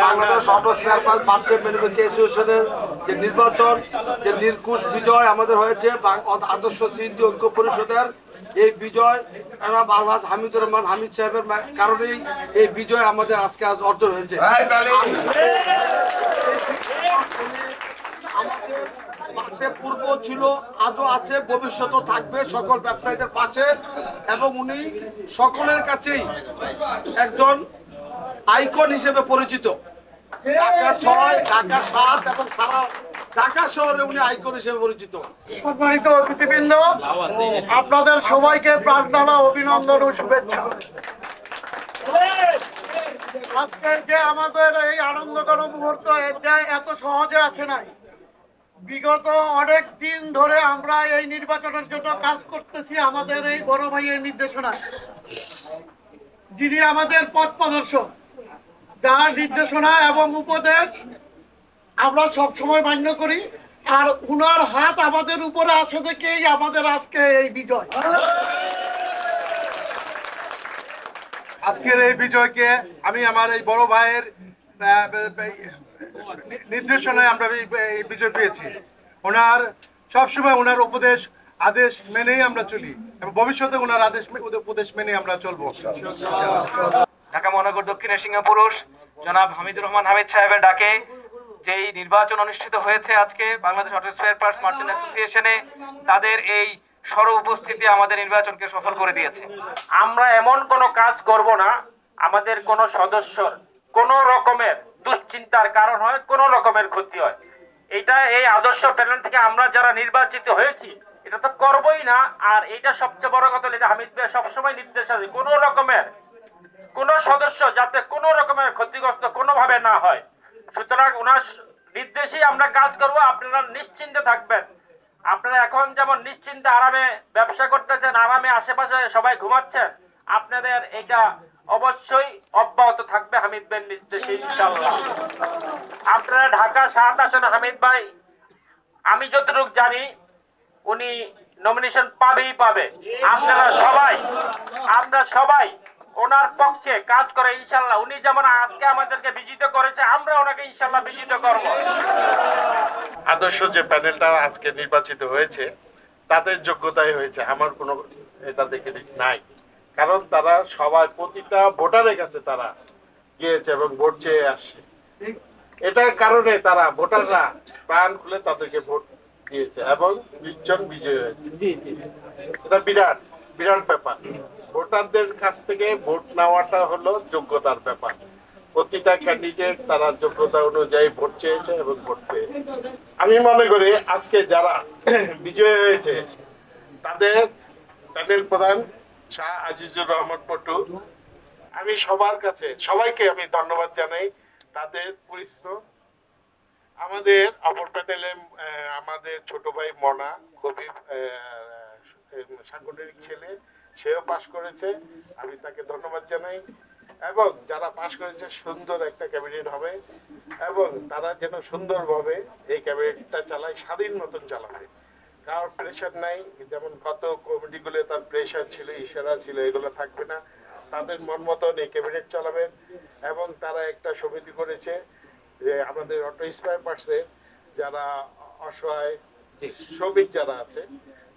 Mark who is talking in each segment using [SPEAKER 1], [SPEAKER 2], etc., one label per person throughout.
[SPEAKER 1] Bangladesh auto spare parts অ্যাসোসিয়েশনের যে নির্বাচন, যে নির্কুশ বিজয় আমাদের হয়েছে আদর্শ সিন্ধি ঐক্য পরিষদের, এই বিজয় আলহাজ হামিদুর রহমান হামিদ সাহেবের কারণেই এই বিজয় আমাদের আজকে অর্জন হয়েছে। আমাদের পাশে পূর্ব ছিল, আজও আছে, ভবিষ্যতেও থাকবে সকল ব্যবসায়ীদের পাশে, এবং উনি সকলের কাছেই একজন আইকন হিসেবে পরিচিত। ঢাকা 6, ঢাকা 7 এবং সারা ঢাকা শহরে উনি আইকন হিসেবে পরিচিত।
[SPEAKER 2] সম্মানিত অতিথিবৃন্দ, আপনাদের সবাইকে প্রাণঢালা অভিনন্দন ও শুভেচ্ছা। আজকের যে আমাদের এই আনন্দকর মুহূর্ত, এটা এত সহজে আসে নাই। বিগত অনেক দিন ধরে আমরা এই নির্বাচনের জন্য কাজ করতেছি আমাদের এই বড় ভাইয়ের নির্দেশনায়, যিনি আমাদের পথ প্রদর্শক, যার নির্দেশনা এবং উপদেশ আমরা সবসময় মান্য করি। আর উনার হাত আমাদের উপরে আছে দেখেই আমাদের আজকে এই বিজয়।
[SPEAKER 1] আজকের এই বিজয়কে আমি আমার এই বড় ভাইয়ের নির্দেশনায় আমরা এই বিজয় পেয়েছি। ওনার সবসময় ওনার উপদেশ আদেশ মেনেই আমরা চলি, এবং ভবিষ্যতে ওনার উপদেশ মেনে আমরা চলবো।
[SPEAKER 3] ঢাকা মহানগর দক্ষিণের সিংহপুরুষ জনাব হামিদুর রহমান হামিদ সাহেবের ডাকে যেই নির্বাচন অনুষ্ঠিত হয়েছে আজকে Bangladesh auto spare parts merchant অ্যাসোসিয়েশনে, তাদের এই সর উপস্থিতি আমাদের নির্বাচনকে সফল করে দিয়েছে।
[SPEAKER 4] আমরা এমন কোনো কাজ করব না আমাদের কোনো সদস্যর কোনো রকমের দুশ্চিন্তার কারণ হয়, কোনো রকমের ক্ষতি হয়। এটা এই আদর্শ প্যানেল থেকে আমরা যারা নির্বাচিত হয়েছি এটা তো করবই না। আর এটা সবচেয়ে বড় কথা, এটা হামিদ ভাই সবসময় নির্দেশ আছে কোনো রকমের কোন সদস্য যাতে কোনো রকমের ক্ষতিগ্রস্ত কোনোভাবে না হয়। সুতরাং ওনার নির্দেশেই আমরা কাজ করব। আপনারা নিশ্চিন্তে থাকবেন। আপনারা এখন যেমন নিশ্চিন্তে আরামে ব্যবসা করতেছেন, আরামে আশেপাশে সবাই ঘুমাচ্ছেন, আপনাদের এটা অবশ্যই অব্যাহত থাকবে হামিদ ভাইয়ের নির্দেশে ইনশাআল্লাহ। আপনারা ঢাকা 7 আসনে হামিদ ভাই, আমি যতটুকু জানি উনি নমিনেশন পাবেই পাবে। আপনারা সবাই ওনার পক্ষে কাজ করে ইনশাআল্লাহ। উনি যেমন আজকে আমাদেরকে বিজিত করেছে, আমরা ওনাকে ইনশাআল্লাহ বিজিত করব।
[SPEAKER 1] আদর্শ যে প্যানেলটা আজকে নির্বাচিত হয়েছে তাদের যোগ্যতাই হয়েছে, আমার কোনো এটা দেখে নাই। কারণ তারা সবাই প্রতিটা ভোটারের কাছে তারা গিয়েছে এবং ভোট চেয়ে আসছে। এটার কারণে তারা ভোটাররা প্রাণ খুলে তাদেরকে ভোট দিয়েছে এবং 20 জন বিজয়ী হয়েছে। এটা বিরাট বিরাট ব্যাপার। ভোটারদের কাছ থেকে ভোট নেওয়াটা হলো যোগ্যতার ব্যাপার। প্রতিটা ক্যান্ডিডেট তারা যোগ্যতা অনুযায়ী ভোট চেয়েছে এবং ভোট পেয়েছে। আমি মনে করি আজকে যারা বিজয়ী হয়েছে তাদের প্যানেল প্রধান শাহ আজিজুর রহমান পটু, আমি সবার কাছে সবাইকে আমি ধন্যবাদ জানাই তাদের পরিশ্রম। আমাদের অপর প্যানেলে আমাদের ছোট ভাই মনা খুবই সাংগঠনিক ছেলে, সেও পাশ করেছে, আমি তাকে ধন্যবাদ জানাই। এবং যারা পাশ করেছে সুন্দর একটা ক্যাবিনেট হবে এবং তারা যেন সুন্দরভাবে এই ক্যাবিনেটটা চালায়, স্বাধীন মতন চালাবে, কারোর প্রেশার নাই। যেমন গত কমিটিগুলো তার প্রেশার ছিল, ইশারা ছিল, এগুলো থাকবে না। তাদের মন মতন এই ক্যাবিনেট চালাবেন। এবং তারা একটা সমিতি করেছে যে আমাদের অটো স্পেয়ার পার্টসের যারা অসহায় শ্রমিক যারা আছে,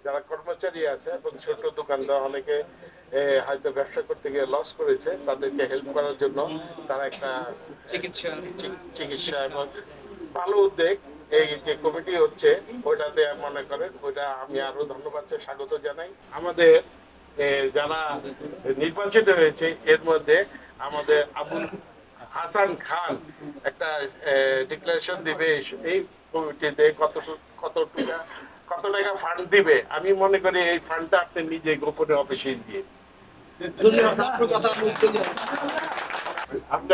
[SPEAKER 1] যারা কর্মচারী আছে এবং ছোট দোকানদার, অনেকে হয়তো ব্যবসা করতে গিয়ে লস করেছে, তাদেরকে হেল্প করার জন্য তারা একটা চিকিৎসা এবং ভালো উদ্যোগ এই যে কমিটি হচ্ছে ওইটাতে মনে করেন, ওইটা আমি আরো ধন্যবাদ স্বাগত জানাই। আমাদের যারা নির্বাচিত হয়েছে এর মধ্যে আমাদের আবুল হাসান খান একটা ডিক্লারেশন দিবে এই কমিটিতে কত টাকা ফান্ড দিবে। আমি মনে করি এই ফান্ডটা আপনি নিজে গোপনে অফিসে দিয়ে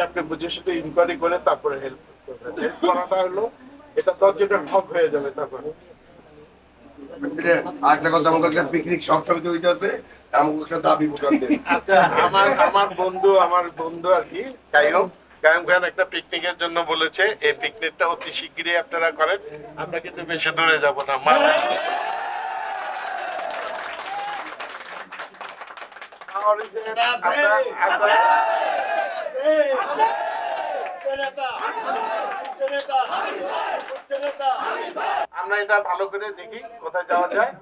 [SPEAKER 1] আপনি বুঝে শুধু ইনকোয়ারি করে তারপরে হেল্প করবেন। হেল্প করাটা হলো এটা 10 জনের হক হয়ে যাবে তখন।
[SPEAKER 5] আরেকটা কথা, আমাকে একটা পিকনিক সব সময় হইতে আছে, আমাকে একটা দাবি প্রদান দেন।
[SPEAKER 1] আচ্ছা, আমার বন্ধু আর কি কায়ুম খান একটা পিকনিকের জন্য বলেছে। এই পিকনিকটা অতি শিগগিরই আপনারা করেন, আমরা কিন্তু বেশি দূরে যাব না। আমরা এটা ভালো করে দেখি কোথায় যাওয়া যায়।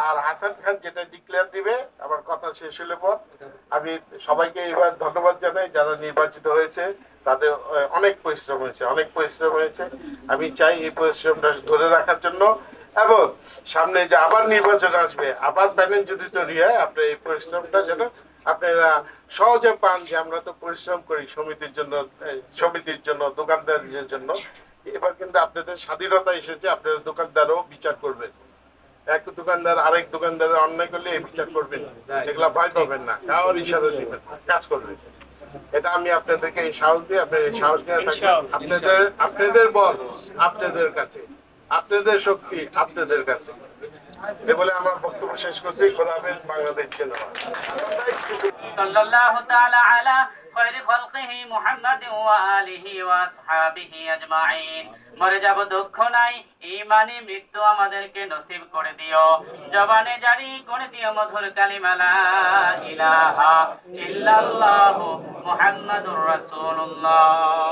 [SPEAKER 1] আর হাসান খান যেটা ডিক্লেয়ার দিবে, আমার কথা শেষ হলে পর আমি সবাইকে এবার ধন্যবাদ জানাই যারা নির্বাচিত হয়েছে। তাদের অনেক পরিশ্রম হয়েছে। আমি চাই এই পরিশ্রমটা ধরে রাখার জন্য, এবং সামনে যে আবার নির্বাচন আসবে, আবার প্যানেল যদি তৈরি হয়, আপনার এই পরিশ্রমটা যেন আপনারা সহজে পান। যে আমরা তো পরিশ্রম করি সমিতির জন্য, দোকানদারদের জন্য। এবার কিন্তু আপনাদের স্বাধীনতা এসেছে, আপনারা দোকানদারও বিচার করবেন। এক দোকানদার আরেক দোকানদারের অন্যায় করলে এই বিচার করবেন, এগুলা ভয় পাবেন না, কারোর ইশারা দিবেন, কাজ করবেন। এটা আমি আপনাদেরকে এই সাহস দিই। আপনার এই সাহস নিয়ে থাকবেন। আপনাদের বল আপনাদের কাছে, আপনাদের শক্তি আপনাদের কাছে। এ বলে আমার বক্তব্য শেষ করছি। খোদা হাফেজ। বাংলাদেশ জিন্দাবাদ।
[SPEAKER 6] সাল্লাল্লাহু তাআলা আলা খায়রি খালকিহি মুহাম্মাদিন ওয়া আলিহি ওয়া আসহাবিহি আজমাইন। মরে যাব দুঃখ নাই, ঈমানি মৃত্যু আমাদেরকে নসিব করে দিও। জবানে জারি করে দিও মধুর কালিমা লা ইলাহা ইল্লাল্লাহু মুহাম্মাদুর রাসূলুল্লাহ।